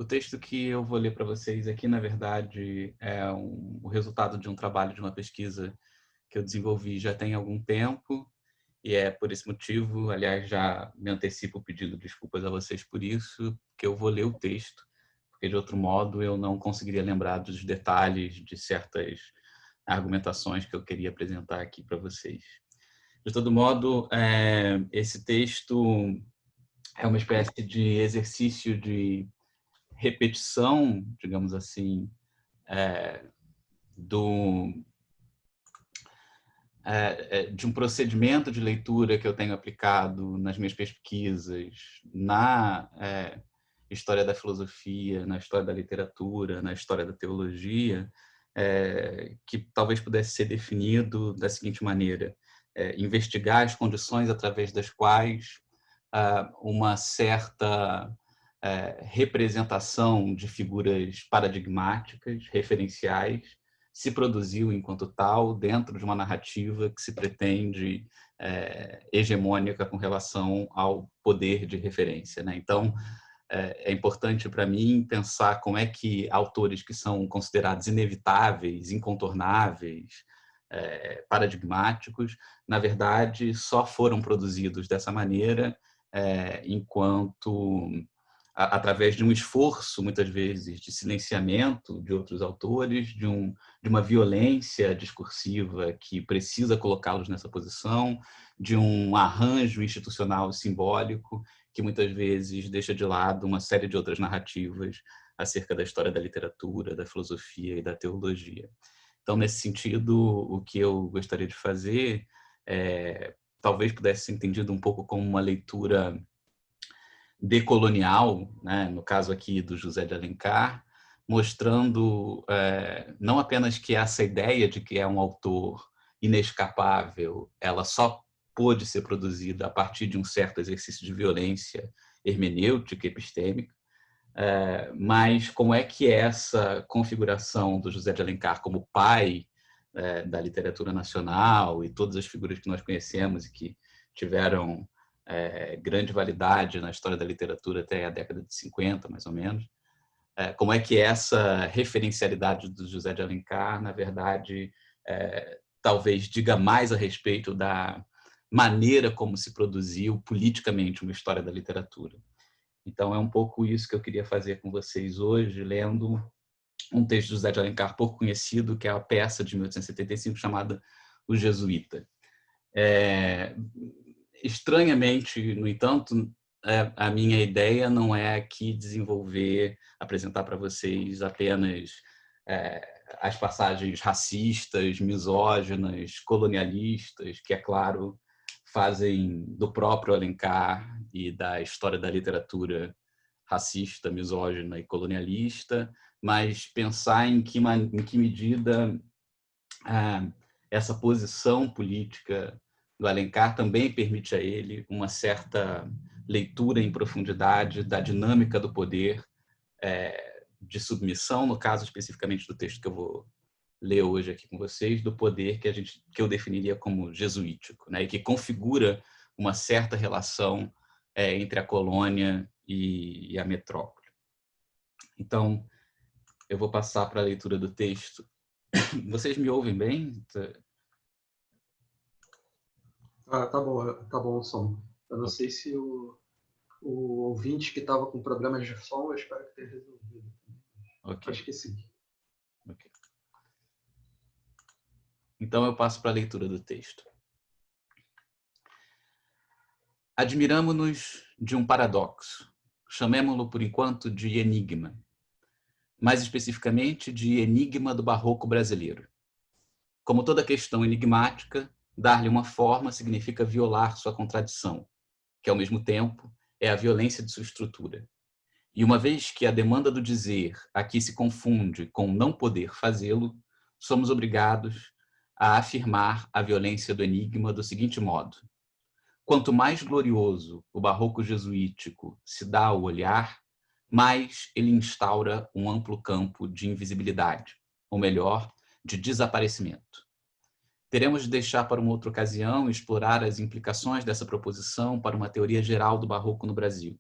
O texto que eu vou ler para vocês aqui, na verdade, é o resultado de um trabalho de uma pesquisa que eu desenvolvi já tem algum tempo, e é por esse motivo, aliás, já me antecipo pedindo desculpas a vocês por isso, que eu vou ler o texto, porque de outro modo eu não conseguiria lembrar dos detalhes de certas argumentações que eu queria apresentar aqui para vocês. De todo modo, esse texto é uma espécie de exercício de repetição, digamos assim, é, do, de um procedimento de leitura que eu tenho aplicado nas minhas pesquisas, na história da filosofia, na história da literatura, na história da teologia, que talvez pudesse ser definido da seguinte maneira: investigar as condições através das quais uma certa representação de figuras paradigmáticas, referenciais, se produziu enquanto tal dentro de uma narrativa que se pretende hegemônica com relação ao poder de referência, né? Então, é importante para mim pensar como é que autores que são considerados inevitáveis, incontornáveis, paradigmáticos, na verdade, só foram produzidos dessa maneira enquanto através de um esforço, muitas vezes, de silenciamento de outros autores, de uma violência discursiva que precisa colocá-los nessa posição, de um arranjo institucional e simbólico que muitas vezes deixa de lado uma série de outras narrativas acerca da história da literatura, da filosofia e da teologia. Então, nesse sentido, o que eu gostaria de fazer talvez pudesse ser entendido um pouco como uma leitura decolonial, né, no caso aqui do José de Alencar, mostrando não apenas que essa ideia de que é um autor inescapável, ela só pôde ser produzida a partir de um certo exercício de violência hermenêutica, epistêmica, mas como é que essa configuração do José de Alencar como pai da literatura nacional e todas as figuras que nós conhecemos e que tiveram grande validade na história da literatura até a década de 50, mais ou menos, como é que essa referencialidade do José de Alencar, na verdade, talvez diga mais a respeito da maneira como se produziu politicamente uma história da literatura. Então, é um pouco isso que eu queria fazer com vocês hoje, lendo um texto de José de Alencar pouco conhecido, que é a peça de 1875 chamada O Jesuíta. Estranhamente, no entanto, a minha ideia não é aqui desenvolver, apresentar para vocês apenas as passagens racistas, misóginas, colonialistas, que, é claro, fazem do próprio Alencar e da história da literatura racista, misógina e colonialista, mas pensar em que medida essa posição política do Alencar também permite a ele uma certa leitura em profundidade da dinâmica do poder, de submissão, no caso especificamente do texto que eu vou ler hoje aqui com vocês, do poder que eu definiria como jesuítico, né, e que configura uma certa relação entre a colônia e a metrópole. Então, eu vou passar para a leitura do texto. Vocês me ouvem bem? Tá bom o som. Eu não sei se o ouvinte que estava com problemas de som, eu espero que tenha resolvido. Okay. Acho que sim. Okay. Então eu passo para a leitura do texto. Admiramo-nos de um paradoxo. Chamemo-lo por enquanto de enigma. Mais especificamente de enigma do barroco brasileiro. Como toda questão enigmática, dar-lhe uma forma significa violar sua contradição, que ao mesmo tempo é a violência de sua estrutura. E uma vez que a demanda do dizer aqui se confunde com não poder fazê-lo, somos obrigados a afirmar a violência do enigma do seguinte modo: quanto mais glorioso o barroco jesuítico se dá ao olhar, mais ele instaura um amplo campo de invisibilidade, ou melhor, de desaparecimento. Teremos de deixar para uma outra ocasião explorar as implicações dessa proposição para uma teoria geral do barroco no Brasil,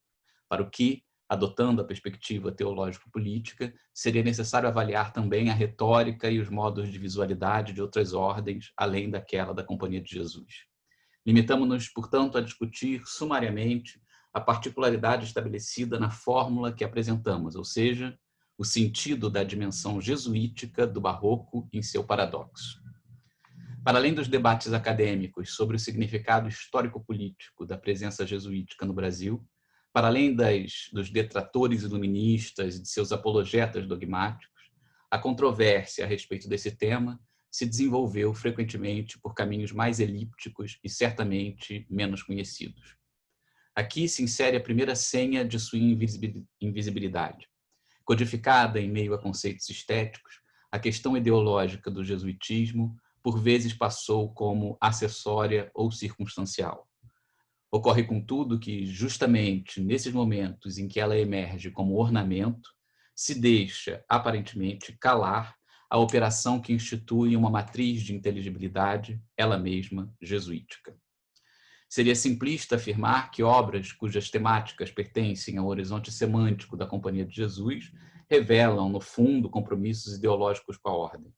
para o que adotando a perspectiva teológico-política, seria necessário avaliar também a retórica e os modos de visualidade de outras ordens, além daquela da Companhia de Jesus. Limitamos-nos, portanto, a discutir sumariamente a particularidade estabelecida na fórmula que apresentamos, ou seja, o sentido da dimensão jesuítica do barroco em seu paradoxo. Para além dos debates acadêmicos sobre o significado histórico-político da presença jesuítica no Brasil, para além dos detratores iluministas e de seus apologetas dogmáticos, a controvérsia a respeito desse tema se desenvolveu frequentemente por caminhos mais elípticos e certamente menos conhecidos. Aqui se insere a primeira senha de sua invisibilidade. Codificada em meio a conceitos estéticos, a questão ideológica do jesuitismo por vezes passou como acessória ou circunstancial. Ocorre, contudo, que justamente nesses momentos em que ela emerge como ornamento, se deixa, aparentemente, calar a operação que institui uma matriz de inteligibilidade, ela mesma jesuítica. Seria simplista afirmar que obras cujas temáticas pertencem ao horizonte semântico da Companhia de Jesus revelam, no fundo, compromissos ideológicos com a ordem.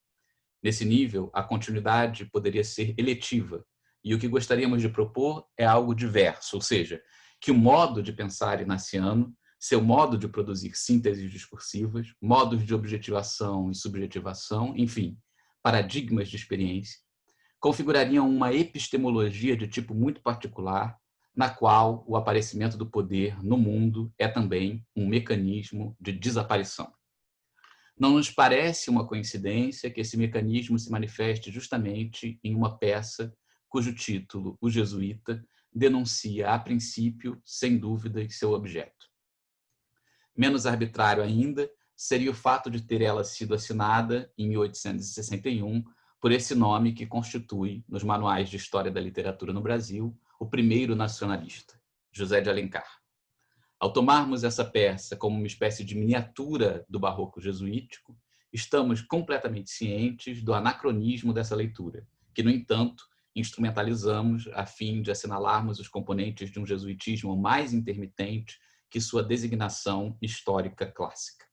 Nesse nível, a continuidade poderia ser eletiva, e o que gostaríamos de propor é algo diverso, ou seja, que o modo de pensar inaciano, seu modo de produzir sínteses discursivas, modos de objetivação e subjetivação, enfim, paradigmas de experiência, configurariam uma epistemologia de tipo muito particular, na qual o aparecimento do poder no mundo é também um mecanismo de desaparição. Não nos parece uma coincidência que esse mecanismo se manifeste justamente em uma peça cujo título, O Jesuíta, denuncia, a princípio, sem dúvida, seu objeto. Menos arbitrário ainda seria o fato de ter ela sido assinada, em 1861, por esse nome que constitui, nos manuais de história da literatura no Brasil, o primeiro nacionalista, José de Alencar. Ao tomarmos essa peça como uma espécie de miniatura do barroco jesuítico, estamos completamente cientes do anacronismo dessa leitura, que, no entanto, instrumentalizamos a fim de assinalarmos os componentes de um jesuitismo mais intermitente que sua designação histórica clássica.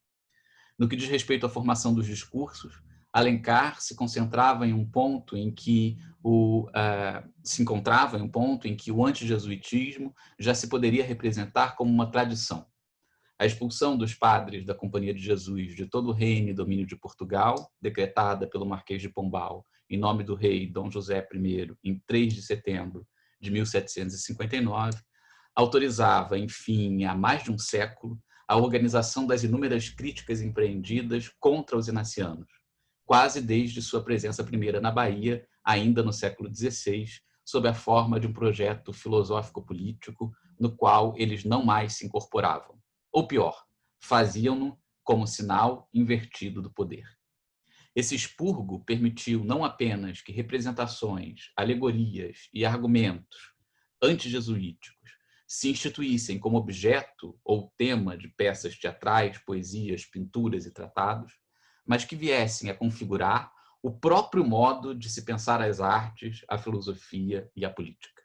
No que diz respeito à formação dos discursos, Alencar se encontrava em um ponto em que o antijesuitismo já se poderia representar como uma tradição. A expulsão dos padres da Companhia de Jesus de todo o reino e domínio de Portugal, decretada pelo Marquês de Pombal em nome do rei Dom José I em 3 de setembro de 1759, autorizava, enfim, há mais de um século, a organização das inúmeras críticas empreendidas contra os inacianos, quase desde sua presença primeira na Bahia, ainda no século XVI, sob a forma de um projeto filosófico-político no qual eles não mais se incorporavam. Ou pior, faziam-no como sinal invertido do poder. Esse expurgo permitiu não apenas que representações, alegorias e argumentos antijesuíticos se instituíssem como objeto ou tema de peças teatrais, poesias, pinturas e tratados, mas que viessem a configurar o próprio modo de se pensar as artes, a filosofia e a política.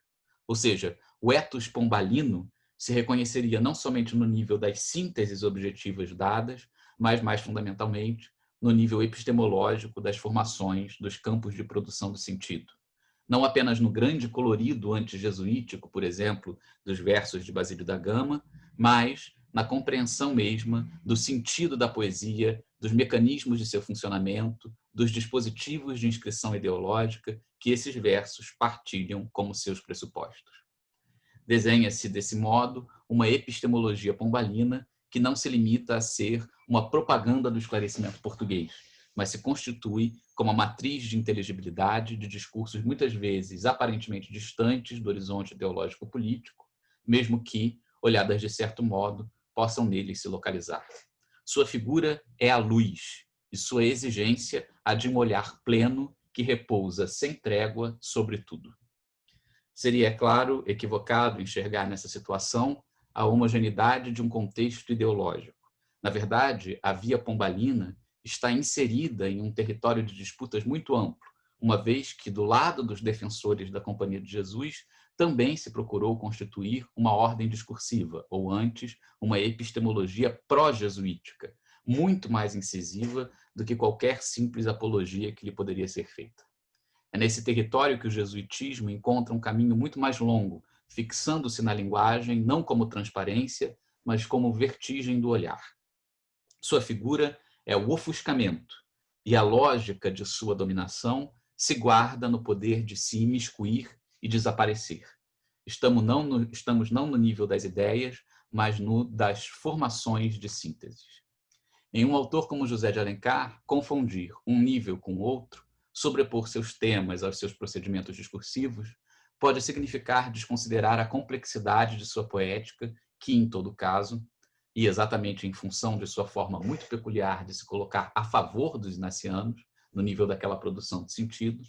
Ou seja, o ethos pombalino se reconheceria não somente no nível das sínteses objetivas dadas, mas, mais fundamentalmente, no nível epistemológico das formações dos campos de produção do sentido. Não apenas no grande colorido antijesuítico, por exemplo, dos versos de Basílio da Gama, mas na compreensão mesma do sentido da poesia, dos mecanismos de seu funcionamento, dos dispositivos de inscrição ideológica que esses versos partilham como seus pressupostos. Desenha-se, desse modo, uma epistemologia pombalina que não se limita a ser uma propaganda do esclarecimento português, mas se constitui como a matriz de inteligibilidade de discursos muitas vezes aparentemente distantes do horizonte ideológico-político, mesmo que, olhadas de certo modo, possam neles se localizar. Sua figura é a luz, e sua exigência a de um olhar pleno que repousa sem trégua sobre tudo. Seria, é claro, equivocado enxergar nessa situação a homogeneidade de um contexto ideológico. Na verdade, a via pombalina está inserida em um território de disputas muito amplo, uma vez que, do lado dos defensores da Companhia de Jesus, também se procurou constituir uma ordem discursiva, ou antes, uma epistemologia pró-jesuítica, muito mais incisiva do que qualquer simples apologia que lhe poderia ser feita. É nesse território que o jesuitismo encontra um caminho muito mais longo, fixando-se na linguagem não como transparência, mas como vertigem do olhar. Sua figura é o ofuscamento, e a lógica de sua dominação se guarda no poder de se imiscuir e desaparecer. Estamos não no nível das ideias, mas no das formações de síntese. Em um autor como José de Alencar, confundir um nível com outro, sobrepor seus temas aos seus procedimentos discursivos, pode significar desconsiderar a complexidade de sua poética, que, em todo caso, e exatamente em função de sua forma muito peculiar de se colocar a favor dos inacianos, no nível daquela produção de sentido,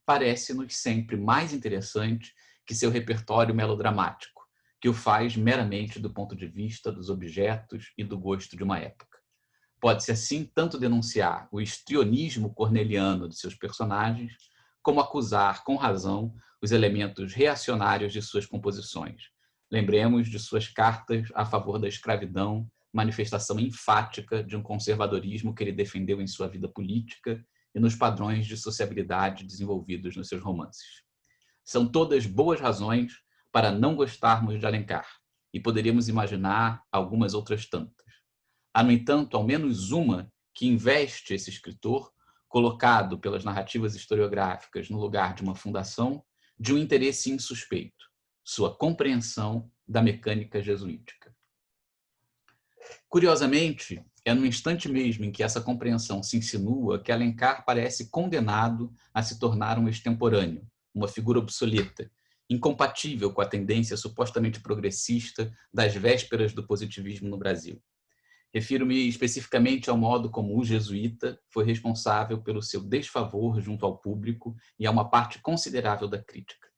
parece-nos sempre mais interessante que seu repertório melodramático, que o faz meramente do ponto de vista dos objetos e do gosto de uma época. Pode-se, assim, tanto denunciar o histrionismo corneliano de seus personagens, como acusar, com razão, os elementos reacionários de suas composições. Lembremos de suas cartas a favor da escravidão, manifestação enfática de um conservadorismo que ele defendeu em sua vida política e nos padrões de sociabilidade desenvolvidos nos seus romances. São todas boas razões para não gostarmos de Alencar, e poderíamos imaginar algumas outras tantas. Há, no entanto, ao menos uma que investe esse escritor, colocado pelas narrativas historiográficas no lugar de uma fundação, de um interesse insuspeito, sua compreensão da mecânica jesuítica. Curiosamente, é no instante mesmo em que essa compreensão se insinua que Alencar parece condenado a se tornar um extemporâneo, uma figura obsoleta, incompatível com a tendência supostamente progressista das vésperas do positivismo no Brasil. Refiro-me especificamente ao modo como o jesuíta foi responsável pelo seu desfavor junto ao público e a uma parte considerável da crítica.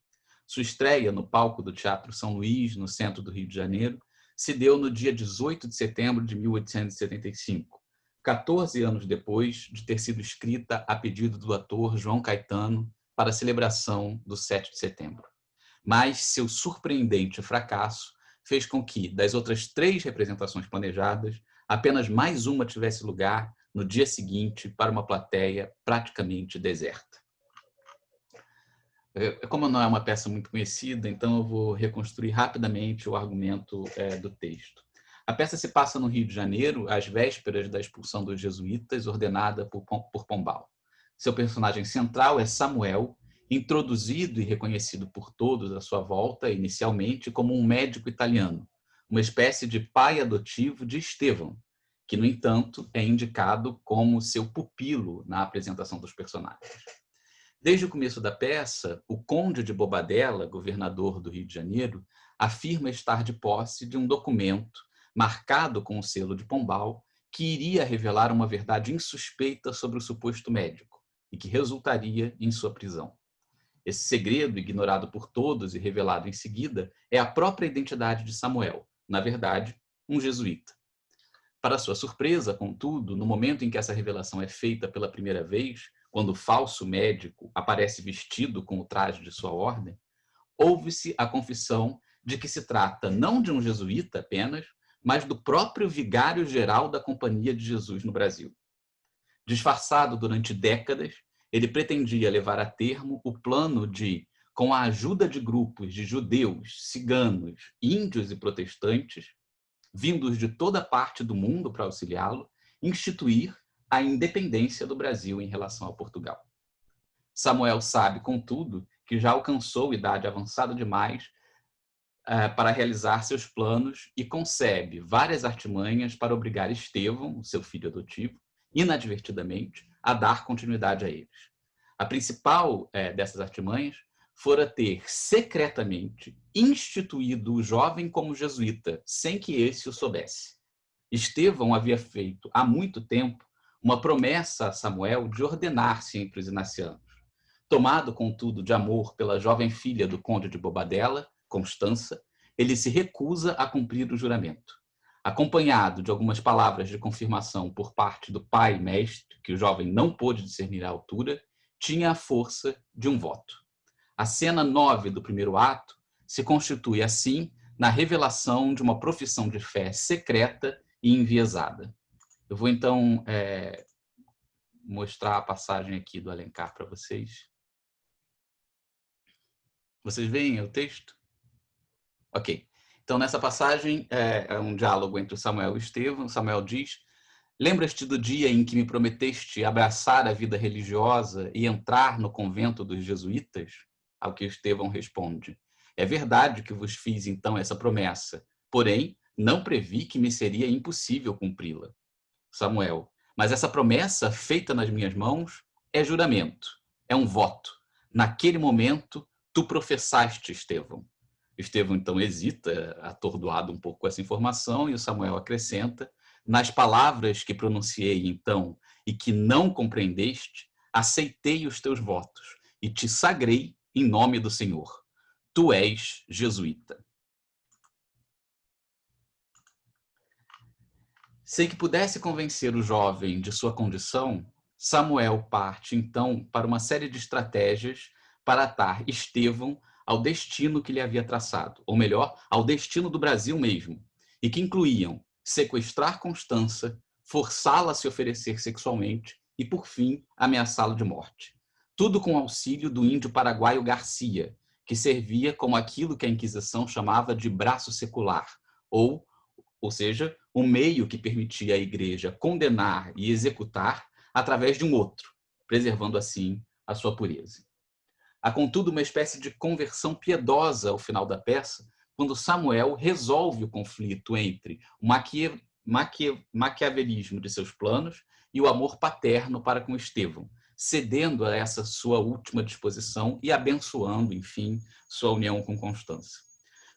Sua estreia no palco do Teatro São Luís, no centro do Rio de Janeiro, se deu no dia 18 de setembro de 1875, 14 anos depois de ter sido escrita a pedido do ator João Caetano para a celebração do 7 de setembro. Mas seu surpreendente fracasso fez com que, das outras 3 representações planejadas, apenas mais uma tivesse lugar no dia seguinte para uma plateia praticamente deserta. Como não é uma peça muito conhecida, então eu vou reconstruir rapidamente o argumento do texto. A peça se passa no Rio de Janeiro, às vésperas da expulsão dos jesuítas, ordenada por Pombal. Seu personagem central é Samuel, introduzido e reconhecido por todos à sua volta, inicialmente, como um médico italiano, uma espécie de pai adotivo de Estevão, que, no entanto, é indicado como seu pupilo na apresentação dos personagens. Desde o começo da peça, o conde de Bobadela, governador do Rio de Janeiro, afirma estar de posse de um documento marcado com o selo de Pombal que iria revelar uma verdade insuspeita sobre o suposto médico e que resultaria em sua prisão. Esse segredo, ignorado por todos e revelado em seguida, é a própria identidade de Samuel, na verdade, um jesuíta. Para sua surpresa, contudo, no momento em que essa revelação é feita pela primeira vez, quando o falso médico aparece vestido com o traje de sua ordem, ouve-se a confissão de que se trata não de um jesuíta apenas, mas do próprio vigário-geral da Companhia de Jesus no Brasil. Disfarçado durante décadas, ele pretendia levar a termo o plano de, com a ajuda de grupos de judeus, ciganos, índios e protestantes, vindos de toda parte do mundo para auxiliá-lo, instituir a independência do Brasil em relação a Portugal. Samuel sabe, contudo, que já alcançou idade avançada demais para realizar seus planos e concebe várias artimanhas para obrigar Estevão, seu filho adotivo, inadvertidamente, a dar continuidade a eles. A principal dessas artimanhas fora ter secretamente instituído o jovem como jesuíta, sem que esse o soubesse. Estevão havia feito, há muito tempo, uma promessa a Samuel de ordenar-se entre os inacianos. Tomado, contudo, de amor pela jovem filha do conde de Bobadela, Constança, ele se recusa a cumprir o juramento. Acompanhado de algumas palavras de confirmação por parte do pai mestre, que o jovem não pôde discernir à altura, tinha a força de um voto. A cena 9 do primeiro ato se constitui, assim, na revelação de uma profissão de fé secreta e enviesada. Eu vou, então, mostrar a passagem aqui do Alencar para vocês. Vocês veem o texto? Ok. Então, nessa passagem, é um diálogo entre Samuel e Estevão. Samuel diz: lembras-te do dia em que me prometeste abraçar a vida religiosa e entrar no convento dos jesuítas? Ao que Estevão responde: é verdade que vos fiz então essa promessa, porém não previ que me seria impossível cumpri-la. Samuel: mas essa promessa feita nas minhas mãos é juramento, é um voto. Naquele momento, tu professaste, Estevão. Estevão, então, hesita, atordoado um pouco com essa informação, e o Samuel acrescenta: nas palavras que pronunciei, então, e que não compreendeste, aceitei os teus votos e te sagrei em nome do Senhor. Tu és jesuíta. Sem que pudesse convencer o jovem de sua condição, Samuel parte, então, para uma série de estratégias para atar Estevão ao destino que lhe havia traçado, ou melhor, ao destino do Brasil mesmo, e que incluíam sequestrar Constança, forçá-la a se oferecer sexualmente e, por fim, ameaçá-lo de morte. Tudo com auxílio do índio paraguaio Garcia, que servia como aquilo que a Inquisição chamava de braço secular, ou seja, um meio que permitia à Igreja condenar e executar através de um outro, preservando assim a sua pureza. Há, contudo, uma espécie de conversão piedosa ao final da peça, quando Samuel resolve o conflito entre o maquiavelismo de seus planos e o amor paterno para com Estevão, cedendo a essa sua última disposição e abençoando, enfim, sua união com Constança.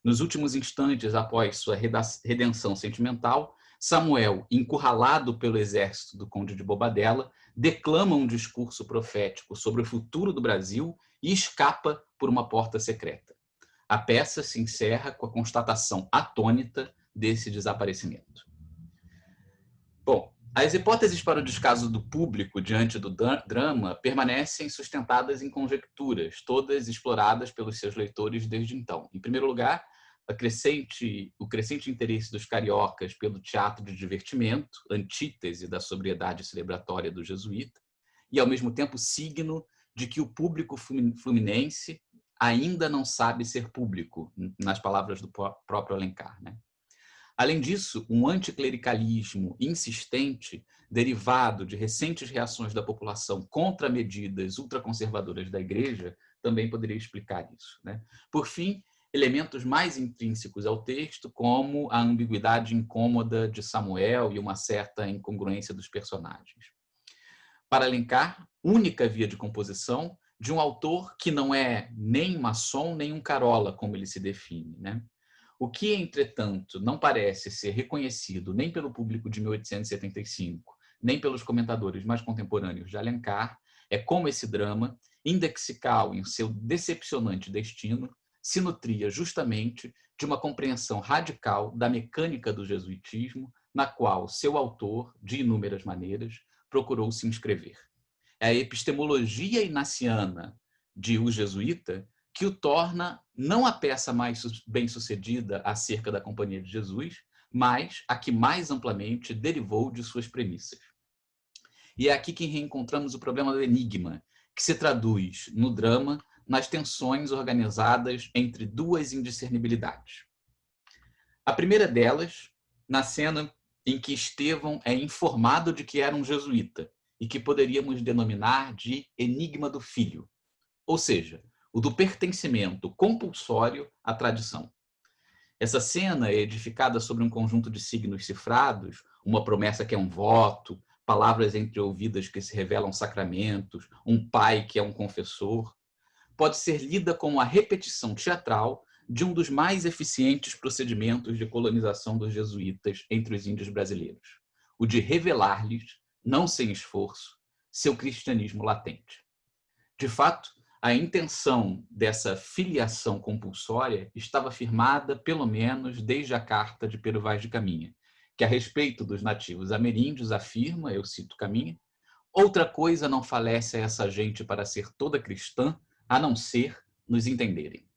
Nos últimos instantes após sua redenção sentimental, Samuel, encurralado pelo exército do conde de Bobadela, declama um discurso profético sobre o futuro do Brasil e escapa por uma porta secreta. A peça se encerra com a constatação atônita desse desaparecimento. Bom, as hipóteses para o descaso do público diante do drama permanecem sustentadas em conjecturas, todas exploradas pelos seus leitores desde então. Em primeiro lugar, o crescente interesse dos cariocas pelo teatro de divertimento, antítese da sobriedade celebratória do jesuíta, e, ao mesmo tempo, signo de que o público fluminense ainda não sabe ser público, nas palavras do próprio Alencar, né? Além disso, um anticlericalismo insistente, derivado de recentes reações da população contra medidas ultraconservadoras da Igreja, também poderia explicar isso, né? Por fim, elementos mais intrínsecos ao texto, como a ambiguidade incômoda de Samuel e uma certa incongruência dos personagens. Para Alencar, única via de composição de um autor que não é nem maçom nem um carola, como ele se define, né? O que, entretanto, não parece ser reconhecido nem pelo público de 1875, nem pelos comentadores mais contemporâneos de Alencar, é como esse drama, indexical em seu decepcionante destino, se nutria justamente de uma compreensão radical da mecânica do jesuitismo, na qual seu autor, de inúmeras maneiras, procurou se inscrever. É a epistemologia inaciana de O Jesuíta que o torna não a peça mais bem-sucedida acerca da Companhia de Jesus, mas a que mais amplamente derivou de suas premissas. E é aqui que reencontramos o problema do enigma, que se traduz no drama nas tensões organizadas entre duas indiscernibilidades. A primeira delas, na cena em que Estevão é informado de que era um jesuíta e que poderíamos denominar de enigma do filho, ou seja, o do pertencimento compulsório à tradição. Essa cena é edificada sobre um conjunto de signos cifrados, uma promessa que é um voto, palavras entreouvidas que se revelam sacramentos, um pai que é um confessor. Pode ser lida como a repetição teatral de um dos mais eficientes procedimentos de colonização dos jesuítas entre os índios brasileiros, o de revelar-lhes, não sem esforço, seu cristianismo latente. De fato, a intenção dessa filiação compulsória estava firmada, pelo menos, desde a carta de Pero Vaz de Caminha, que, a respeito dos nativos ameríndios, afirma, eu cito Caminha: outra coisa não falece a essa gente para ser toda cristã, a não ser nos entenderem.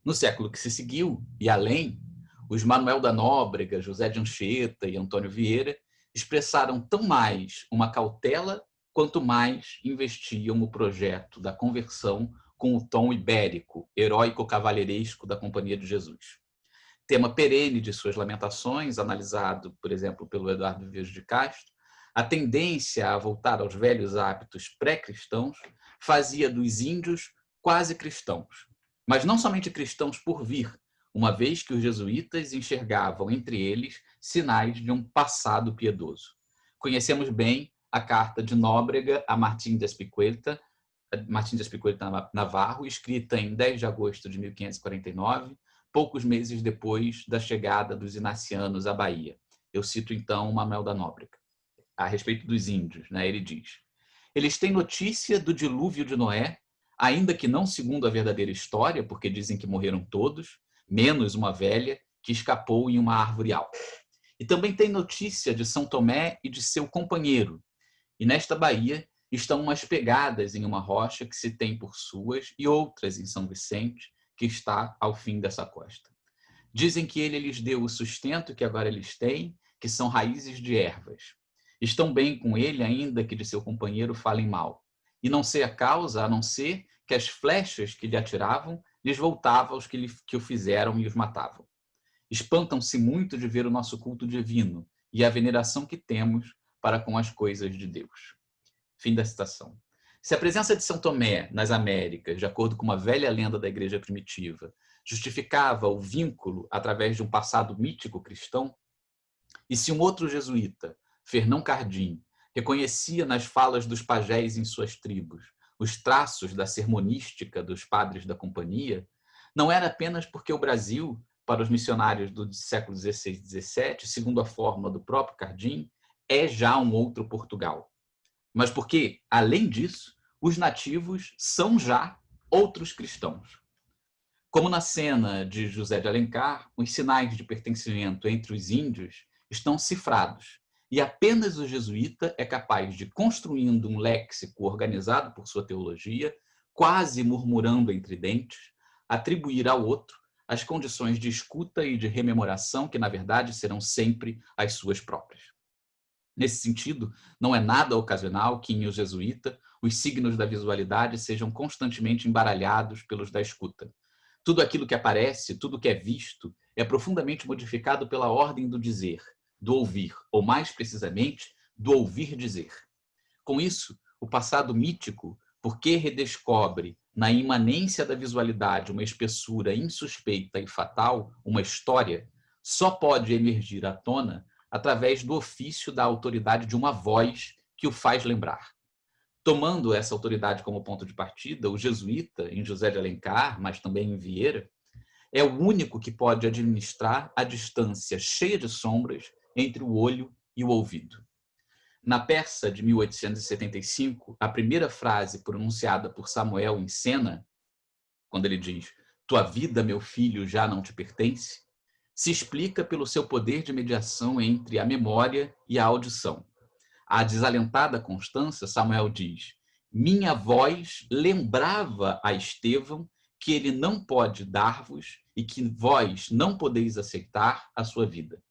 No século que se seguiu, e além, os Manuel da Nóbrega, José de Anchieta e Antônio Vieira expressaram tão mais uma cautela quanto mais investiam no projeto da conversão com o tom ibérico, heróico-cavalheiresco da Companhia de Jesus. Tema perene de suas lamentações, analisado, por exemplo, pelo Eduardo Vieira de Castro, a tendência a voltar aos velhos hábitos pré-cristãos fazia dos índios quase cristãos, mas não somente cristãos por vir, uma vez que os jesuítas enxergavam entre eles sinais de um passado piedoso. Conhecemos bem a carta de Nóbrega a Martim de Espícueta Navarro, escrita em 10 de agosto de 1549, poucos meses depois da chegada dos inacianos à Bahia. Eu cito então Manuel da Nóbrega, a respeito dos índios, né? Ele diz: eles têm notícia do dilúvio de Noé, ainda que não segundo a verdadeira história, porque dizem que morreram todos, menos uma velha que escapou em uma árvore alta. E também tem notícia de São Tomé e de seu companheiro. E nesta Bahia estão umas pegadas em uma rocha que se tem por suas e outras em São Vicente, que está ao fim dessa costa. Dizem que ele lhes deu o sustento que agora eles têm, que são raízes de ervas. Estão bem com ele, ainda que de seu companheiro falem mal. E não sei a causa, a não ser que as flechas que lhe atiravam lhes voltavam aos que o fizeram e os matavam. Espantam-se muito de ver o nosso culto divino e a veneração que temos para com as coisas de Deus. Fim da citação. Se a presença de São Tomé nas Américas, de acordo com uma velha lenda da igreja primitiva, justificava o vínculo através de um passado mítico cristão, e se um outro jesuíta, Fernão Cardim, reconhecia nas falas dos pajés em suas tribos os traços da sermonística dos padres da companhia, não era apenas porque o Brasil, para os missionários do século XVI e XVII, segundo a fórmula do próprio Cardim, é já um outro Portugal, mas porque, além disso, os nativos são já outros cristãos. Como na cena de José de Alencar, os sinais de pertencimento entre os índios estão cifrados, e apenas o jesuíta é capaz de, construindo um léxico organizado por sua teologia, quase murmurando entre dentes, atribuir ao outro as condições de escuta e de rememoração que, na verdade, serão sempre as suas próprias. Nesse sentido, não é nada ocasional que, em O Jesuíta, os signos da visualidade sejam constantemente embaralhados pelos da escuta. Tudo aquilo que aparece, tudo que é visto, é profundamente modificado pela ordem do dizer, do ouvir, ou mais precisamente, do ouvir dizer. Com isso, o passado mítico, porque redescobre na imanência da visualidade uma espessura insuspeita e fatal, uma história, só pode emergir à tona através do ofício da autoridade de uma voz que o faz lembrar. Tomando essa autoridade como ponto de partida, o jesuíta, em José de Alencar, mas também em Vieira, é o único que pode administrar a distância cheia de sombras entre o olho e o ouvido. Na peça de 1875, a primeira frase pronunciada por Samuel em cena, quando ele diz: "Tua vida, meu filho, já não te pertence", se explica pelo seu poder de mediação entre a memória e a audição. À desalentada Constança, Samuel diz: "Minha voz lembrava a Estevão que ele não pode dar-vos e que vós não podeis aceitar a sua vida."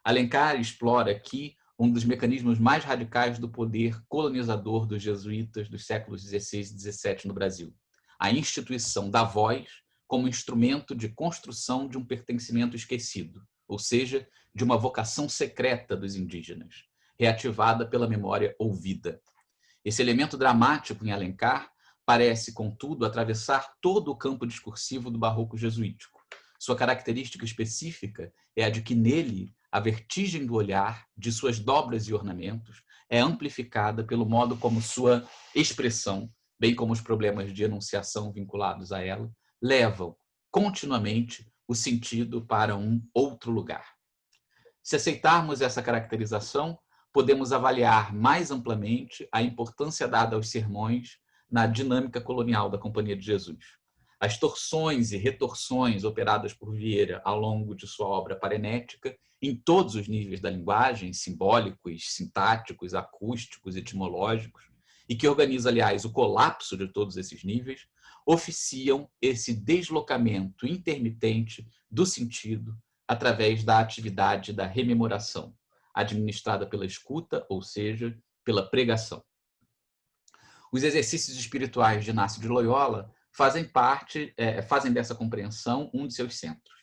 Alencar explora aqui um dos mecanismos mais radicais do poder colonizador dos jesuítas dos séculos XVI e XVII no Brasil: a instituição da voz como instrumento de construção de um pertencimento esquecido, ou seja, de uma vocação secreta dos indígenas, reativada pela memória ouvida. Esse elemento dramático em Alencar parece, contudo, atravessar todo o campo discursivo do barroco jesuítico. Sua característica específica é a de que nele a vertigem do olhar, de suas dobras e ornamentos, é amplificada pelo modo como sua expressão, bem como os problemas de enunciação vinculados a ela, levam continuamente o sentido para um outro lugar. Se aceitarmos essa caracterização, podemos avaliar mais amplamente a importância dada aos sermões na dinâmica colonial da Companhia de Jesus. As torções e retorções operadas por Vieira ao longo de sua obra parenética, em todos os níveis da linguagem, simbólicos, sintáticos, acústicos, etimológicos, e que organiza, aliás, o colapso de todos esses níveis, oficiam esse deslocamento intermitente do sentido através da atividade da rememoração, administrada pela escuta, ou seja, pela pregação. Os exercícios espirituais de Inácio de Loyola fazem dessa compreensão um de seus centros.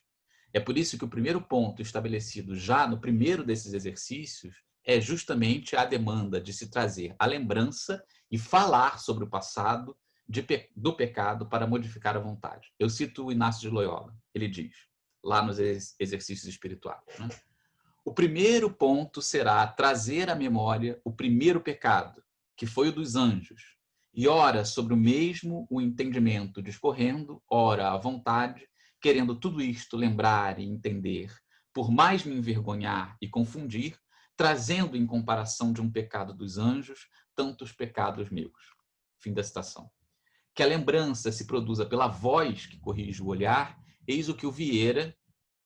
É por isso que o primeiro ponto estabelecido já no primeiro desses exercícios é justamente a demanda de se trazer a lembrança e falar sobre o passado do pecado para modificar a vontade. Eu cito o Inácio de Loyola. Ele diz, lá nos exercícios espirituais, né? O primeiro ponto será trazer à memória o primeiro pecado, que foi o dos anjos, e ora sobre o mesmo o entendimento discorrendo, ora à vontade, querendo tudo isto lembrar e entender, por mais me envergonhar e confundir, trazendo em comparação de um pecado dos anjos, tantos pecados meus. Fim da citação. Que a lembrança se produza pela voz que corrige o olhar, eis o que o Vieira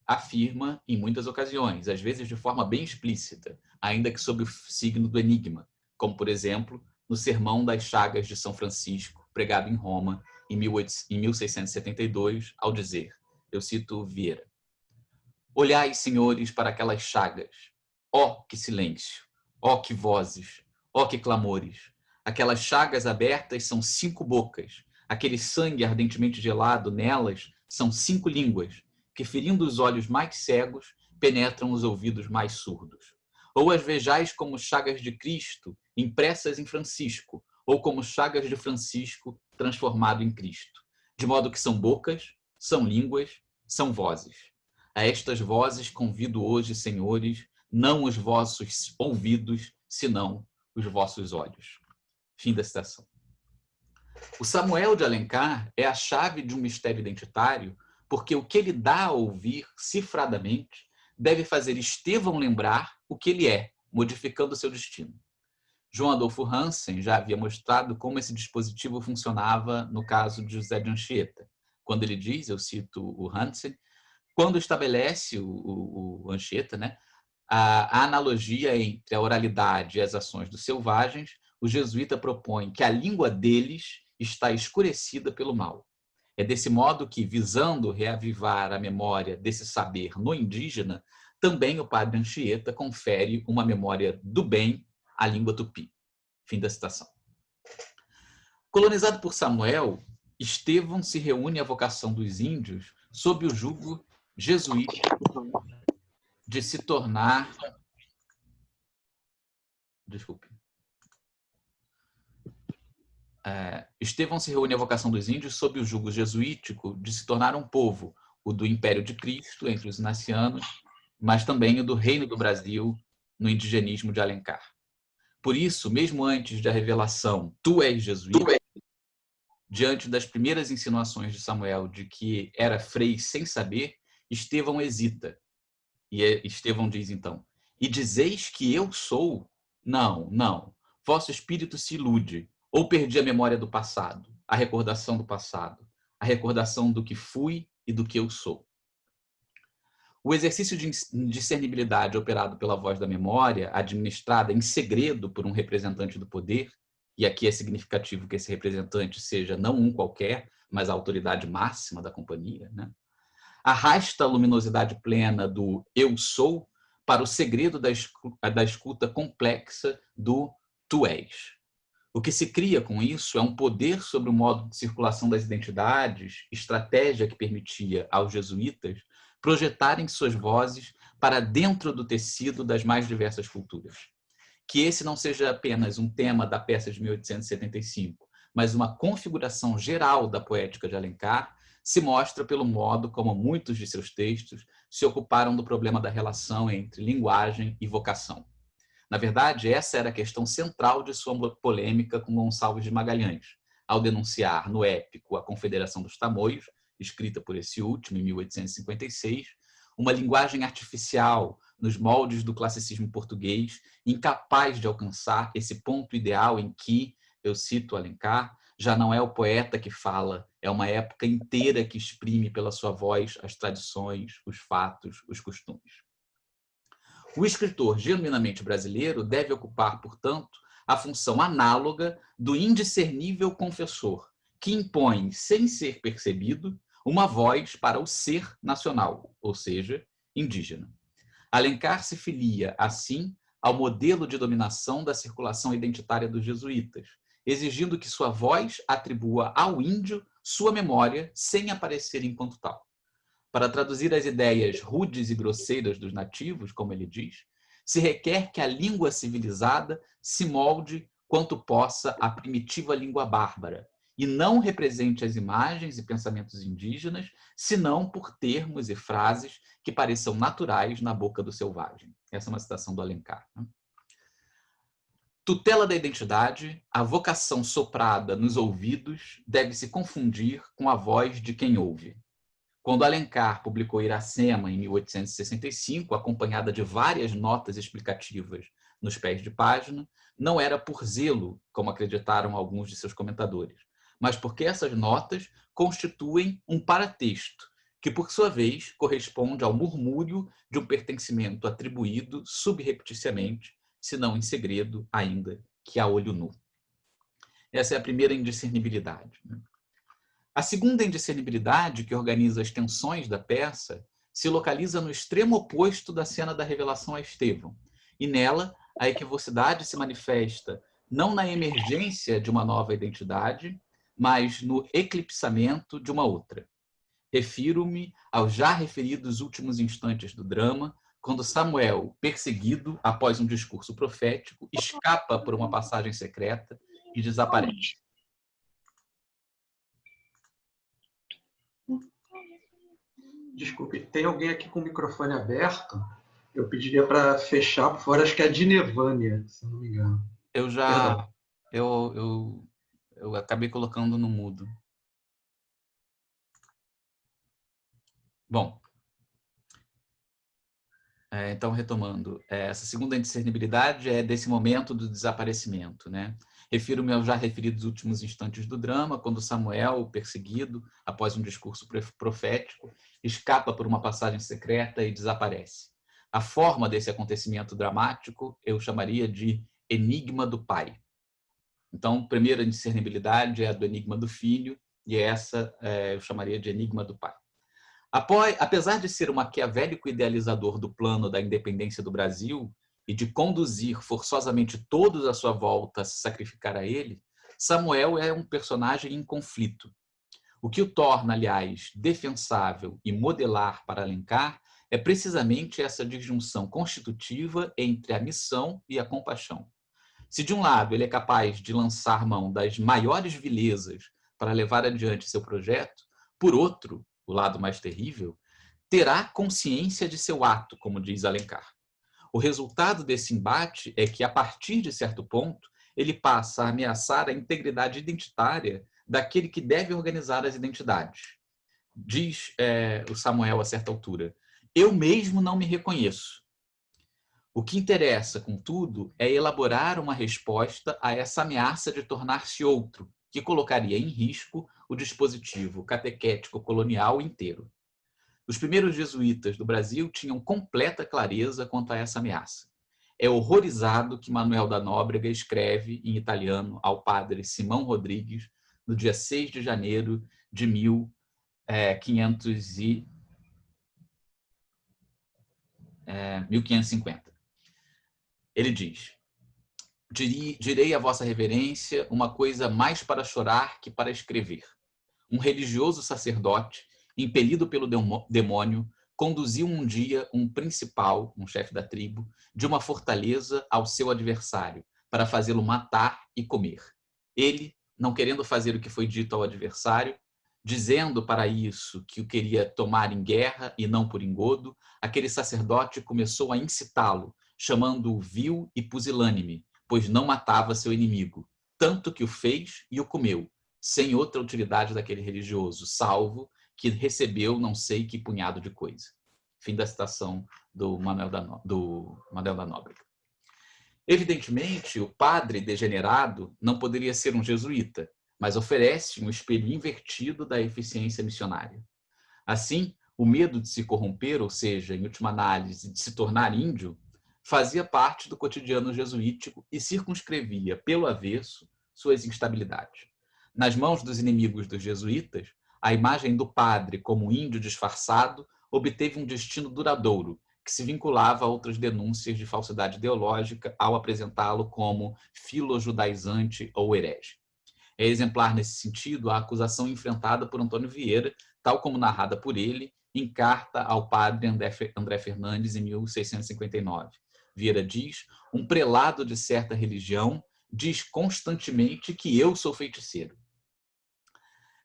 afirma em muitas ocasiões, às vezes de forma bem explícita, ainda que sob o signo do enigma, como, por exemplo, no Sermão das Chagas de São Francisco, pregado em Roma em 1672, ao dizer, eu cito Vieira, olhai, senhores, para aquelas chagas, ó que silêncio, ó que vozes, ó que clamores, aquelas chagas abertas são 5 bocas, aquele sangue ardentemente gelado nelas são 5 línguas, que, ferindo os olhos mais cegos, penetram os ouvidos mais surdos. Ou as vejais como chagas de Cristo, impressas em Francisco, ou como chagas de Francisco, transformado em Cristo. De modo que são bocas, são línguas, são vozes. A estas vozes convido hoje, senhores, não os vossos ouvidos, senão os vossos olhos. Fim da citação. O Samuel de Alencar é a chave de um mistério identitário, porque o que ele dá a ouvir cifradamente deve fazer Estevão lembrar o que ele é, modificando seu destino. João Adolfo Hansen já havia mostrado como esse dispositivo funcionava no caso de José de Anchieta, quando ele diz, eu cito o Hansen, quando estabelece o Anchieta, né, a analogia entre a oralidade e as ações dos selvagens, o jesuíta propõe que a língua deles está escurecida pelo mal. É desse modo que, visando reavivar a memória desse saber no indígena, também o padre Anchieta confere uma memória do bem à língua tupi. Fim da citação. Colonizado por Samuel, Estevão se reúne à vocação dos índios sob o jugo jesuíta de se tornar... Desculpe. Estevão se reúne à vocação dos índios sob o jugo jesuítico de se tornar um povo, o do Império de Cristo, entre os inacianos, mas também o do Reino do Brasil, no indigenismo de Alencar. Por isso, mesmo antes da revelação, tu és jesuíta, diante das primeiras insinuações de Samuel de que era frei sem saber, Estevão hesita. E Estevão diz então, e dizeis que eu sou? Não, não. Vosso espírito se ilude, ou perdi a memória do passado, a recordação do passado, a recordação do que fui e do que eu sou. O exercício de discernibilidade operado pela voz da memória, administrada em segredo por um representante do poder, e aqui é significativo que esse representante seja não um qualquer, mas a autoridade máxima da companhia, né? Arrasta a luminosidade plena do eu sou para o segredo da escuta complexa do tu és. O que se cria com isso é um poder sobre o modo de circulação das identidades, estratégia que permitia aos jesuítas projetarem suas vozes para dentro do tecido das mais diversas culturas. Que esse não seja apenas um tema da peça de 1875, mas uma configuração geral da poética de Alencar, se mostra pelo modo como muitos de seus textos se ocuparam do problema da relação entre linguagem e vocação. Na verdade, essa era a questão central de sua polêmica com Gonçalves de Magalhães, ao denunciar no épico A Confederação dos Tamoios, escrita por esse último em 1856, uma linguagem artificial nos moldes do classicismo português, incapaz de alcançar esse ponto ideal em que, eu cito Alencar, já não é o poeta que fala, é uma época inteira que exprime pela sua voz as tradições, os fatos, os costumes. O escritor genuinamente brasileiro deve ocupar, portanto, a função análoga do indiscernível confessor, que impõe, sem ser percebido, uma voz para o ser nacional, ou seja, indígena. Alencar se filia, assim, ao modelo de dominação da circulação identitária dos jesuítas, exigindo que sua voz atribua ao índio sua memória sem aparecer enquanto tal. Para traduzir as ideias rudes e grosseiras dos nativos, como ele diz, se requer que a língua civilizada se molde quanto possa à primitiva língua bárbara, e não represente as imagens e pensamentos indígenas, senão por termos e frases que pareçam naturais na boca do selvagem. Essa é uma citação do Alencar. Tutela da identidade, a vocação soprada nos ouvidos deve se confundir com a voz de quem ouve. Quando Alencar publicou Iracema, em 1865, acompanhada de várias notas explicativas nos pés de página, não era por zelo, como acreditaram alguns de seus comentadores, mas porque essas notas constituem um paratexto, que, por sua vez, corresponde ao murmúrio de um pertencimento atribuído subrepticiamente, se não em segredo ainda, que a olho nu. Essa é a primeira indiscernibilidade. A segunda indiscernibilidade, que organiza as tensões da peça, se localiza no extremo oposto da cena da revelação a Estevão. E nela, a equivocidade se manifesta não na emergência de uma nova identidade, mas no eclipsamento de uma outra. Refiro-me aos já referidos últimos instantes do drama, quando Samuel, perseguido após um discurso profético, escapa por uma passagem secreta e desaparece. Desculpe, tem alguém aqui com o microfone aberto? Eu pediria para fechar por fora, acho que é a Dinevânia, se não me engano. Eu já... Eu acabei colocando no mudo. Bom, então, retomando, essa segunda indiscernibilidade é desse momento do desaparecimento, né? Refiro-me aos já referidos últimos instantes do drama, quando Samuel, perseguido, após um discurso profético, escapa por uma passagem secreta e desaparece. A forma desse acontecimento dramático eu chamaria de enigma do pai. Então, a primeira indiscernibilidade é a do enigma do filho, e essa eu chamaria de enigma do pai. Apesar de ser um maquiavélico idealizador do plano da independência do Brasil e de conduzir forçosamente todos à sua volta a se sacrificar a ele, Samuel é um personagem em conflito. O que o torna, aliás, defensável e modelar para Alencar é precisamente essa disjunção constitutiva entre a missão e a compaixão. Se, de um lado, ele é capaz de lançar mão das maiores vilezas para levar adiante seu projeto, por outro, o lado mais terrível, terá consciência de seu ato, como diz Alencar. O resultado desse embate é que, a partir de certo ponto, ele passa a ameaçar a integridade identitária daquele que deve organizar as identidades. Diz o Samuel a certa altura: eu mesmo não me reconheço. O que interessa, contudo, é elaborar uma resposta a essa ameaça de tornar-se outro, que colocaria em risco o dispositivo catequético colonial inteiro. Os primeiros jesuítas do Brasil tinham completa clareza quanto a essa ameaça. É horrorizado que Manuel da Nóbrega escreve em italiano ao padre Simão Rodrigues no dia 6 de janeiro de 1550. Ele diz: direi a vossa reverência uma coisa mais para chorar que para escrever. Um religioso sacerdote, impelido pelo demônio, conduziu um dia um principal, um chefe da tribo, de uma fortaleza ao seu adversário, para fazê-lo matar e comer. Ele, não querendo fazer o que foi dito ao adversário, dizendo para isso que o queria tomar em guerra e não por engodo, aquele sacerdote começou a incitá-lo, chamando-o vil e pusilânime, pois não matava seu inimigo, tanto que o fez e o comeu, sem outra utilidade daquele religioso, salvo que recebeu não sei que punhado de coisa. Fim da citação do Manuel da Nóbrega. Evidentemente, o padre degenerado não poderia ser um jesuíta, mas oferece um espelho invertido da eficiência missionária. Assim, o medo de se corromper, ou seja, em última análise, de se tornar índio, fazia parte do cotidiano jesuítico e circunscrevia, pelo avesso, suas instabilidades. Nas mãos dos inimigos dos jesuítas, a imagem do padre como índio disfarçado obteve um destino duradouro, que se vinculava a outras denúncias de falsidade ideológica ao apresentá-lo como filo-judaizante ou herege. É exemplar nesse sentido a acusação enfrentada por Antônio Vieira, tal como narrada por ele, em carta ao padre André Fernandes em 1659. Vieira diz: um prelado de certa religião diz constantemente que eu sou feiticeiro.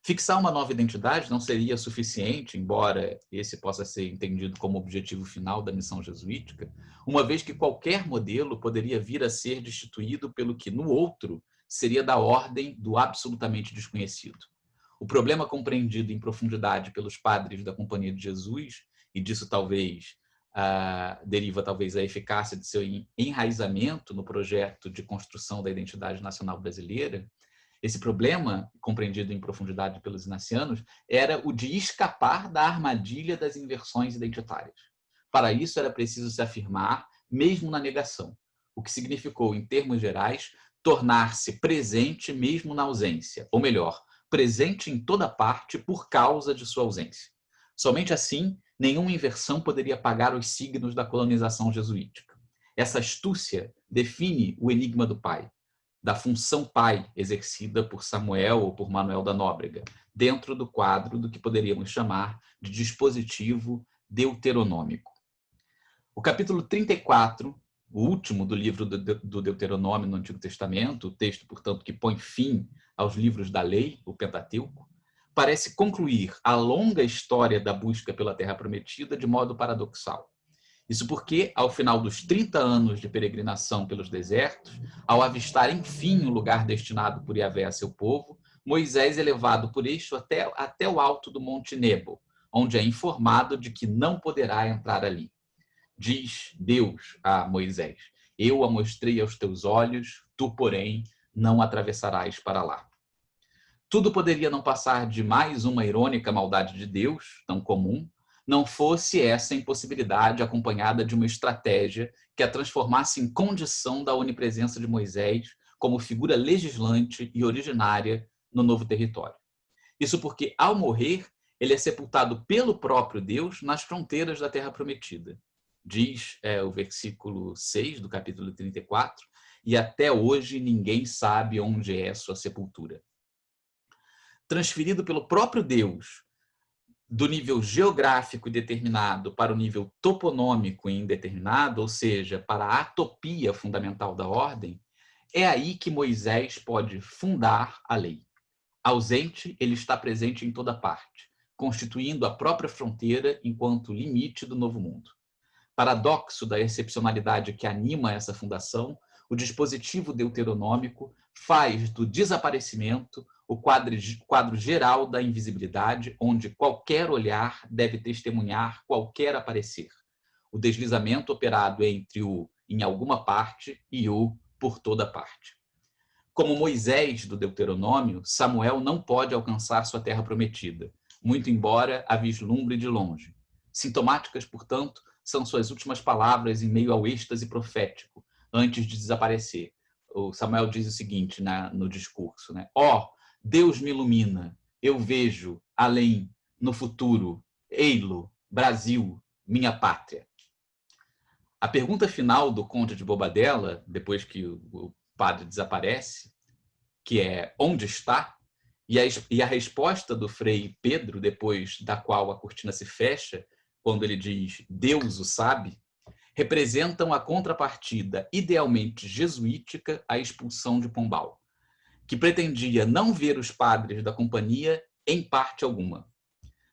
Fixar uma nova identidade não seria suficiente, embora esse possa ser entendido como objetivo final da missão jesuítica, uma vez que qualquer modelo poderia vir a ser destituído pelo que no outro seria da ordem do absolutamente desconhecido. O problema compreendido em profundidade pelos padres da Companhia de Jesus, e disso talvez deriva talvez a eficácia de seu enraizamento no projeto de construção da identidade nacional brasileira, esse problema, compreendido em profundidade pelos inacianos, era o de escapar da armadilha das inversões identitárias. Para isso, era preciso se afirmar, mesmo na negação, o que significou, em termos gerais, tornar-se presente mesmo na ausência, ou melhor, presente em toda parte por causa de sua ausência. Somente assim, nenhuma inversão poderia apagar os signos da colonização jesuítica. Essa astúcia define o enigma do pai, da função pai exercida por Samuel ou por Manuel da Nóbrega, dentro do quadro do que poderíamos chamar de dispositivo deuteronômico. O capítulo 34, o último do livro do Deuteronômio no Antigo Testamento, o texto, portanto, que põe fim aos livros da lei, o Pentateuco, parece concluir a longa história da busca pela Terra Prometida de modo paradoxal. Isso porque, ao final dos 30 anos de peregrinação pelos desertos, ao avistar, enfim, o lugar destinado por Yahvé a seu povo, Moisés é levado por este até o alto do Monte Nebo, onde é informado de que não poderá entrar ali. Diz Deus a Moisés: eu a mostrei aos teus olhos, tu, porém, não atravessarás para lá. Tudo poderia não passar de mais uma irônica maldade de Deus, tão comum, não fosse essa impossibilidade acompanhada de uma estratégia que a transformasse em condição da onipresença de Moisés como figura legislante e originária no novo território. Isso porque, ao morrer, ele é sepultado pelo próprio Deus nas fronteiras da Terra Prometida. Diz o versículo 6 do capítulo 34, e até hoje ninguém sabe onde é sua sepultura. Transferido pelo próprio Deus do nível geográfico determinado para o nível toponômico indeterminado, ou seja, para a atopia fundamental da ordem, é aí que Moisés pode fundar a lei. Ausente, ele está presente em toda parte, constituindo a própria fronteira enquanto limite do novo mundo. Paradoxo da excepcionalidade que anima essa fundação, o dispositivo deuteronômico faz do desaparecimento o quadro geral da invisibilidade, onde qualquer olhar deve testemunhar qualquer aparecer. O deslizamento operado entre o em alguma parte e o por toda parte. Como Moisés do Deuteronômio, Samuel não pode alcançar sua terra prometida, muito embora a vislumbre de longe. Sintomáticas, portanto, são suas últimas palavras em meio ao êxtase profético, antes de desaparecer. O Samuel diz o seguinte no discurso, né? Ó, Deus me ilumina, eu vejo além, no futuro, ei-lo, Brasil, minha pátria. A pergunta final do Conde de Bobadela, depois que o padre desaparece, que é onde está? E a resposta do Frei Pedro, depois da qual a cortina se fecha, quando ele diz Deus o sabe, representam a contrapartida idealmente jesuítica à expulsão de Pombal, que pretendia não ver os padres da companhia em parte alguma.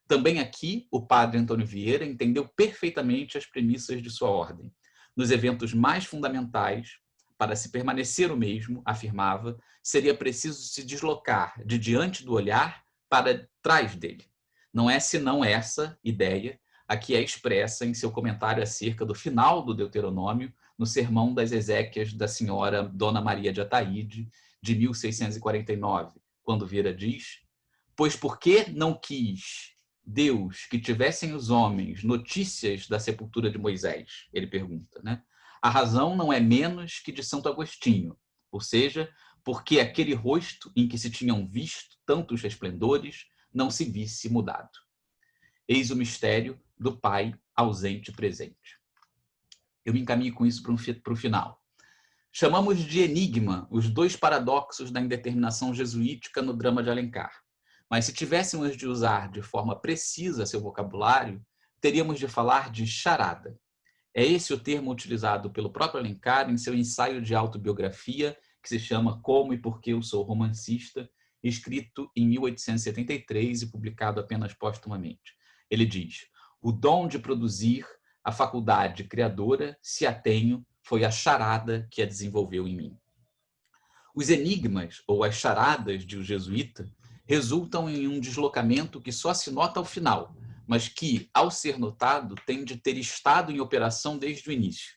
Também aqui, o padre Antônio Vieira entendeu perfeitamente as premissas de sua ordem. Nos eventos mais fundamentais, para se permanecer o mesmo, afirmava, seria preciso se deslocar de diante do olhar para trás dele. Não é senão essa ideia a que é expressa em seu comentário acerca do final do Deuteronômio, no Sermão das Ezequias da senhora Dona Maria de Ataíde, de 1649, quando Vieira diz: pois por que não quis Deus que tivessem os homens notícias da sepultura de Moisés? Ele pergunta, né? A razão não é menos que de Santo Agostinho, ou seja, porque aquele rosto em que se tinham visto tantos resplendores não se visse mudado. Eis o mistério do Pai ausente e presente. Eu me encaminho com isso para o final. Chamamos de enigma os dois paradoxos da indeterminação jesuítica no drama de Alencar. Mas se tivéssemos de usar de forma precisa seu vocabulário, teríamos de falar de charada. É esse o termo utilizado pelo próprio Alencar em seu ensaio de autobiografia, que se chama Como e Por que Eu Sou Romancista, escrito em 1873 e publicado apenas póstumamente. Ele diz: o dom de produzir, a faculdade criadora, se a tenho, foi a charada que a desenvolveu em mim. Os enigmas, ou as charadas de O Jesuíta, resultam em um deslocamento que só se nota ao final, mas que, ao ser notado, tem de ter estado em operação desde o início.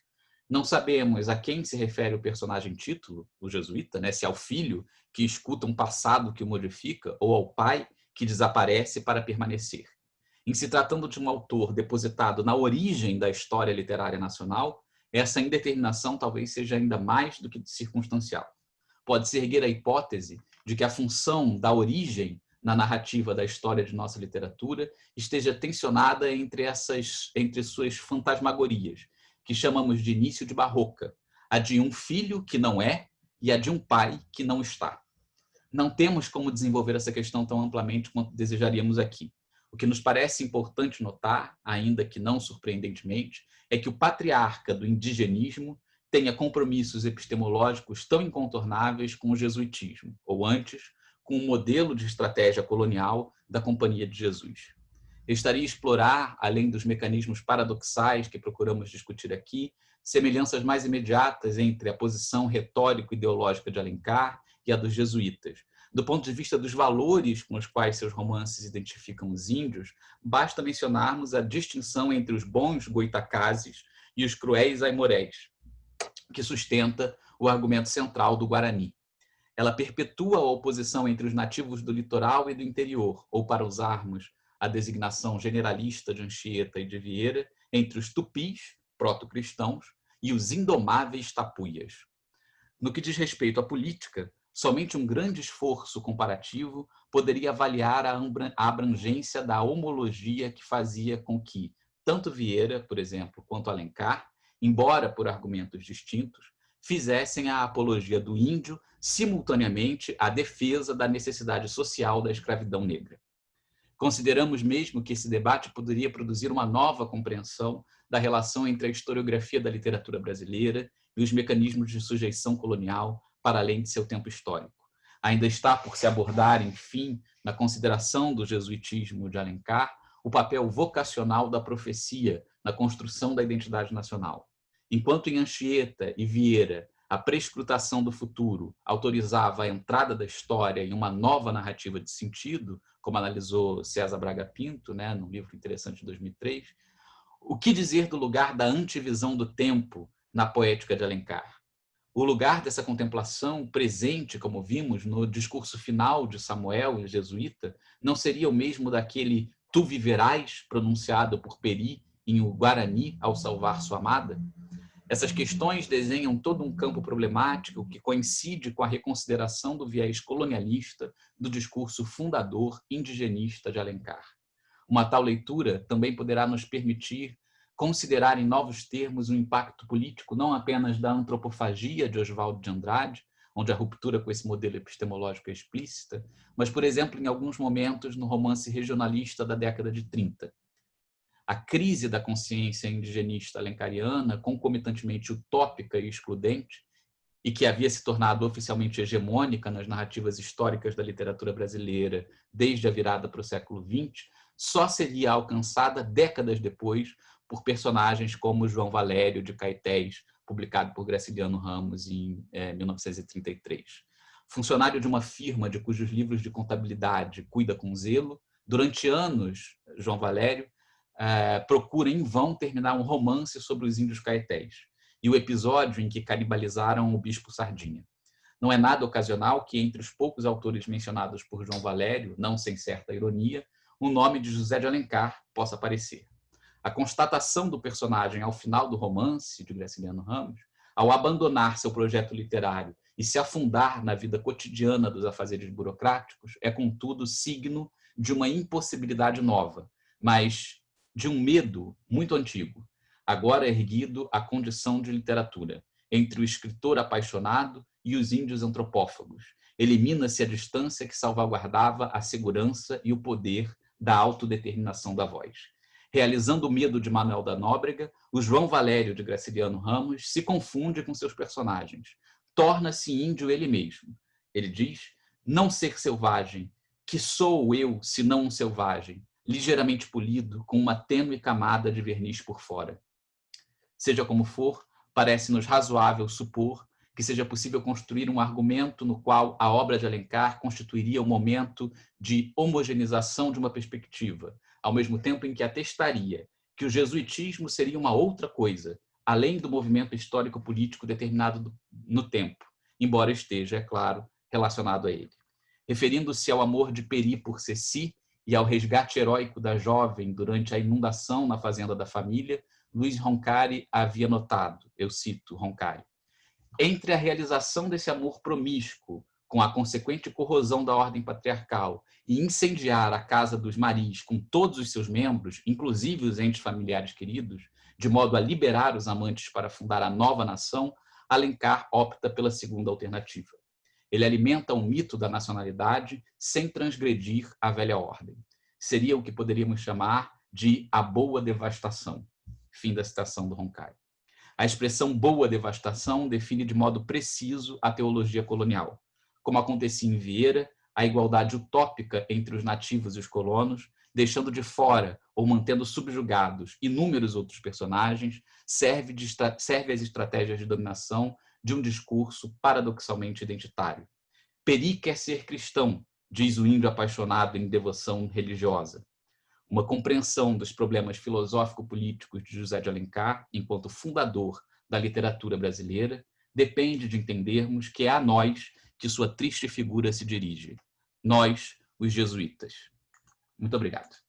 Não sabemos a quem se refere o personagem título, o jesuíta, né? Se ao filho, que escuta um passado que o modifica, ou ao pai, que desaparece para permanecer. Em se tratando de um autor depositado na origem da história literária nacional, essa indeterminação talvez seja ainda mais do que circunstancial. Pode-se erguer a hipótese de que a função da origem na narrativa da história de nossa literatura esteja tensionada entre suas fantasmagorias, que chamamos de início de barroca, a de um filho que não é e a de um pai que não está. Não temos como desenvolver essa questão tão amplamente quanto desejaríamos aqui. O que nos parece importante notar, ainda que não surpreendentemente, é que o patriarca do indigenismo tenha compromissos epistemológicos tão incontornáveis com o jesuitismo, ou antes, com o modelo de estratégia colonial da Companhia de Jesus. Eu estaria a explorar, além dos mecanismos paradoxais que procuramos discutir aqui, semelhanças mais imediatas entre a posição retórico-ideológica de Alencar e a dos jesuítas. Do ponto de vista dos valores com os quais seus romances identificam os índios, basta mencionarmos a distinção entre os bons goitacazes e os cruéis aimorés, que sustenta o argumento central do Guarani. Ela perpetua a oposição entre os nativos do litoral e do interior, ou, para usarmos a designação generalista de Anchieta e de Vieira, entre os tupis, proto-cristãos, e os indomáveis tapuias. No que diz respeito à política, somente um grande esforço comparativo poderia avaliar a abrangência da homologia que fazia com que tanto Vieira, por exemplo, quanto Alencar, embora por argumentos distintos, fizessem a apologia do índio simultaneamente à defesa da necessidade social da escravidão negra. Consideramos mesmo que esse debate poderia produzir uma nova compreensão da relação entre a historiografia da literatura brasileira e os mecanismos de sujeição colonial para além de seu tempo histórico. Ainda está por se abordar, enfim, na consideração do jesuitismo de Alencar, o papel vocacional da profecia na construção da identidade nacional. Enquanto em Anchieta e Vieira a prescrutação do futuro autorizava a entrada da história em uma nova narrativa de sentido, como analisou César Braga Pinto, né, num livro interessante de 2003, o que dizer do lugar da antivisão do tempo na poética de Alencar? O lugar dessa contemplação presente, como vimos no discurso final de Samuel, o jesuíta, não seria o mesmo daquele "tu viverás", pronunciado por Peri em O Guarani ao salvar sua amada? Essas questões desenham todo um campo problemático que coincide com a reconsideração do viés colonialista do discurso fundador indigenista de Alencar. Uma tal leitura também poderá nos permitir considerar em novos termos o impacto político não apenas da antropofagia de Oswaldo de Andrade, onde a ruptura com esse modelo epistemológico é explícita, mas, por exemplo, em alguns momentos no romance regionalista da década de 30. A crise da consciência indigenista alencariana, concomitantemente utópica e excludente, e que havia se tornado oficialmente hegemônica nas narrativas históricas da literatura brasileira desde a virada para o século XX, só seria alcançada décadas depois por personagens como João Valério de Caetés, publicado por Graciliano Ramos em 1933. Funcionário de uma firma de cujos livros de contabilidade cuida com zelo, durante anos, João Valério procura em vão terminar um romance sobre os índios caetés e o episódio em que canibalizaram o bispo Sardinha. Não é nada ocasional que, entre os poucos autores mencionados por João Valério, não sem certa ironia, o nome de José de Alencar possa aparecer. A constatação do personagem ao final do romance de Graciliano Ramos, ao abandonar seu projeto literário e se afundar na vida cotidiana dos afazeres burocráticos é, contudo, signo de uma impossibilidade nova, mas de um medo muito antigo, agora erguido à condição de literatura, entre o escritor apaixonado e os índios antropófagos. Elimina-se a distância que salvaguardava a segurança e o poder da autodeterminação da voz. Realizando o medo de Manuel da Nóbrega, o João Valério de Graciliano Ramos se confunde com seus personagens. Torna-se índio ele mesmo. Ele diz: não ser selvagem, que sou eu, senão um selvagem, ligeiramente polido, com uma tênue camada de verniz por fora. Seja como for, parece-nos razoável supor que seja possível construir um argumento no qual a obra de Alencar constituiria um momento de homogeneização de uma perspectiva, ao mesmo tempo em que atestaria que o jesuitismo seria uma outra coisa, além do movimento histórico-político determinado no tempo, embora esteja, é claro, relacionado a ele. Referindo-se ao amor de Peri por Ceci e ao resgate heróico da jovem durante a inundação na fazenda da família, Luiz Roncari havia notado, eu cito Roncari: entre a realização desse amor promíscuo, com a consequente corrosão da ordem patriarcal, e incendiar a casa dos Maris com todos os seus membros, inclusive os entes familiares queridos, de modo a liberar os amantes para fundar a nova nação, Alencar opta pela segunda alternativa. Ele alimenta um mito da nacionalidade sem transgredir a velha ordem. Seria o que poderíamos chamar de a boa devastação. Fim da citação do Roncari. A expressão boa devastação define de modo preciso a teologia colonial. Como acontecia em Vieira, a igualdade utópica entre os nativos e os colonos, deixando de fora ou mantendo subjugados inúmeros outros personagens, serve às estratégias de dominação de um discurso paradoxalmente identitário. Peri quer ser cristão, diz o índio apaixonado em devoção religiosa. Uma compreensão dos problemas filosófico-políticos de José de Alencar, enquanto fundador da literatura brasileira, depende de entendermos que é a nós que sua triste figura se dirige. Nós, os jesuítas. Muito obrigado.